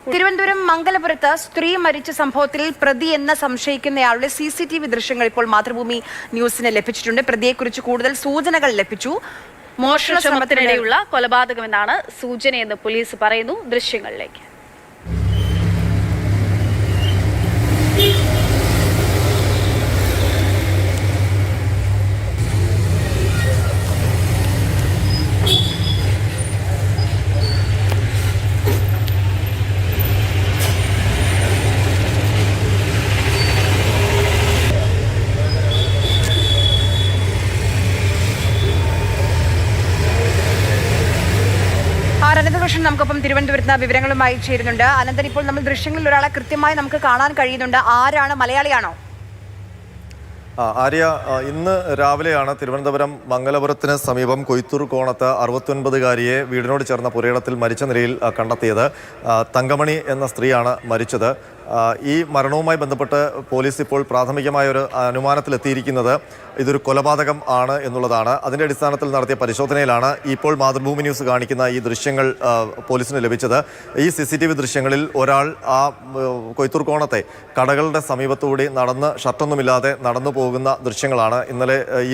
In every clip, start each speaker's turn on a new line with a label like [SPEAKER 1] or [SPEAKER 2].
[SPEAKER 1] തിരുവനന്തപുരം മംഗലപുരത്ത് സ്ത്രീ മരിച്ച സംഭവത്തിൽ പ്രതി എന്ന് സംശയിക്കുന്നയാളുടെ CCTV ദൃശ്യങ്ങൾ ഇപ്പോൾ മാതൃഭൂമി ന്യൂസിന് ലഭിച്ചിട്ടുണ്ട്. പ്രതിയെക്കുറിച്ച് കൂടുതൽ സൂചനകൾ ലഭിച്ചു.
[SPEAKER 2] മോഷണ ശ്രമത്തിനിടെയുള്ള കൊലപാതകമെന്നാണ് സൂചനയെന്ന് പോലീസ് പറയുന്നു. ദൃശ്യങ്ങളിലേക്ക്.
[SPEAKER 1] അനന്തകൃഷ്ണൻ നമുക്കൊപ്പം തിരുവനന്തപുരത്ത് വിവരങ്ങളുമായി ചേരുന്നുണ്ട്. അനന്തൻ, ഇപ്പോൾ നമ്മൾ ദൃശ്യങ്ങളിൽ ഒരാളെ കൃത്യമായി നമുക്ക് കാണാൻ കഴിയുന്നുണ്ട്. ആരാണ്? മലയാളിയാണോ?
[SPEAKER 3] ആര്യ, ഇന്ന് രാവിലെയാണ് തിരുവനന്തപുരം മംഗലപുരത്തിന് സമീപം കൊയ്ത്തൂർ കോണത്ത് 69-കാരിയെ വീടിനോട് ചേർന്ന പുരയിടത്തിൽ മരിച്ച നിലയിൽ കണ്ടെത്തിയത്. തങ്കമണി എന്ന സ്ത്രീയാണ് മരിച്ചത്. ഈ മരണവുമായി ബന്ധപ്പെട്ട് പോലീസ് ഇപ്പോൾ പ്രാഥമികമായ ഒരു അനുമാനത്തിലെത്തിയിരിക്കുന്നത് ഇതൊരു കൊലപാതകം ആണ് എന്നുള്ളതാണ്. അതിൻ്റെ അടിസ്ഥാനത്തിൽ നടത്തിയ പരിശോധനയിലാണ് ഇപ്പോൾ മാതൃഭൂമി ന്യൂസ് കാണിക്കുന്ന ഈ ദൃശ്യങ്ങൾ പോലീസിന് ലഭിച്ചത്. ഈ CCTV ദൃശ്യങ്ങളിൽ ഒരാൾ ആ കൊയ്ത്തൂർ കോണത്തെ കടകളുടെ സമീപത്തുകൂടി ഷർട്ടൊന്നുമില്ലാതെ നടന്നു പോകുന്ന ദൃശ്യങ്ങളാണ്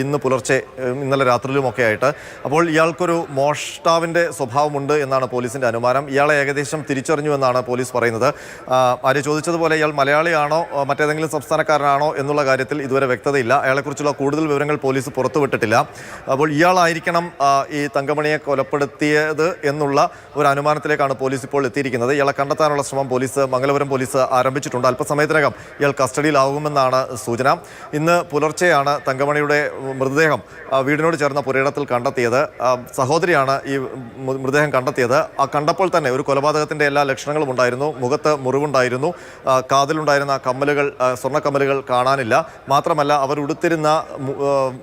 [SPEAKER 3] ഇന്ന് പുലർച്ചെ, ഇന്നലെ രാത്രിയിലുമൊക്കെ ആയിട്ട്. അപ്പോൾ ഇയാൾക്കൊരു മോഷ്ടാവിൻ്റെ സ്വഭാവമുണ്ട് എന്നാണ് പോലീസിൻ്റെ അനുമാനം. ഇയാളെ ഏകദേശം തിരിച്ചറിഞ്ഞു എന്നാണ് പോലീസ് പറയുന്നത്. ആര്യ ചോദിച്ചതുപോലെ ഇയാൾ മലയാളിയാണോ മറ്റേതെങ്കിലും സംസ്ഥാനക്കാരനാണോ എന്നുള്ള കാര്യത്തിൽ ഇതുവരെ വ്യക്തതയില്ല. അയാളെക്കുറിച്ചുള്ള കൂടുതൽ വിവരങ്ങൾ പോലീസ് പുറത്തുവിട്ടിട്ടില്ല. അപ്പോൾ ഇയാളായിരിക്കണം ഈ തങ്കമണിയെ കൊലപ്പെടുത്തിയത് എന്നുള്ള ഒരു അനുമാനത്തിലേക്കാണ് പോലീസ് ഇപ്പോൾ എത്തിയിരിക്കുന്നത്. ഇയാളെ കണ്ടെത്താനുള്ള ശ്രമം മംഗലപുരം പോലീസ് ആരംഭിച്ചിട്ടുണ്ട്. അല്പസമയത്തിനകം ഇയാൾ കസ്റ്റഡിയിലാകുമെന്നാണ് സൂചന. ഇന്ന് പുലർച്ചെയാണ് തങ്കമണിയുടെ മൃതദേഹം വീടിനോട് ചേർന്ന പുരയിടത്തിൽ കണ്ടെത്തിയത്. സഹോദരിയാണ് ഈ മൃതദേഹം കണ്ടെത്തിയത്. കണ്ടപ്പോൾ തന്നെ ഒരു കൊലപാതകത്തിൻ്റെ എല്ലാ ലക്ഷണങ്ങളും ഉണ്ടായിരുന്നു. മുഖത്ത് മുറിവുണ്ടായിരുന്നു. കാതിലുണ്ടായിരുന്ന കമ്മലുകൾ, സ്വർണ്ണക്കമ്മലുകൾ കാണാനില്ല. മാത്രമല്ല അവർ ഉടുത്തിരുന്ന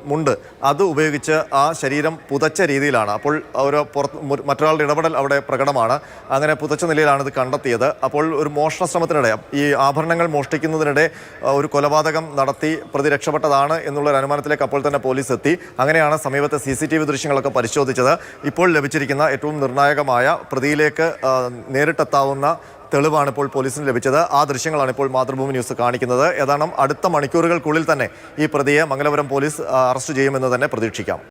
[SPEAKER 3] മുണ്ട് അത് ഉപയോഗിച്ച് ആ ശരീരം പുതച്ച രീതിയിലാണ്. അപ്പോൾ മറ്റൊരാളുടെ ഇടപെടൽ അവിടെ പ്രകടമാണ്. അങ്ങനെ പുതച്ച നിലയിലാണ് ഇത് കണ്ടെത്തിയത്. അപ്പോൾ ഒരു മോഷണ ശ്രമത്തിനിടെ, ഈ ആഭരണങ്ങൾ മോഷ്ടിക്കുന്നതിനിടെ ഒരു കൊലപാതകം നടത്തി പ്രതി രക്ഷപ്പെട്ടതാണ് എന്നുള്ളൊരു അനുമാനത്തിലേക്ക് അപ്പോൾ തന്നെ പോലീസ് എത്തി. അങ്ങനെയാണ് സമീപത്തെ CCTV ദൃശ്യങ്ങളൊക്കെ പരിശോധിച്ചത്. ഇപ്പോൾ ലഭിച്ചിരിക്കുന്ന ഏറ്റവും നിർണായകമായ പ്രതിയിലേക്ക് നേരിട്ടെത്താവുന്ന തെളിവാണ് ഇപ്പോൾ പോലീസിന് ലഭിച്ചത്. ആ ദൃശ്യങ്ങളാണ് ഇപ്പോൾ മാതൃഭൂമി ന്യൂസ് കാണിക്കുന്നത്. ഏതാണ്ട് അടുത്ത മണിക്കൂറുകൾക്കുള്ളിൽ തന്നെ ഈ പ്രതിയെ മംഗലപുരം പോലീസ് അറസ്റ്റ് ചെയ്യുമെന്ന് തന്നെ പ്രതീക്ഷിക്കാം.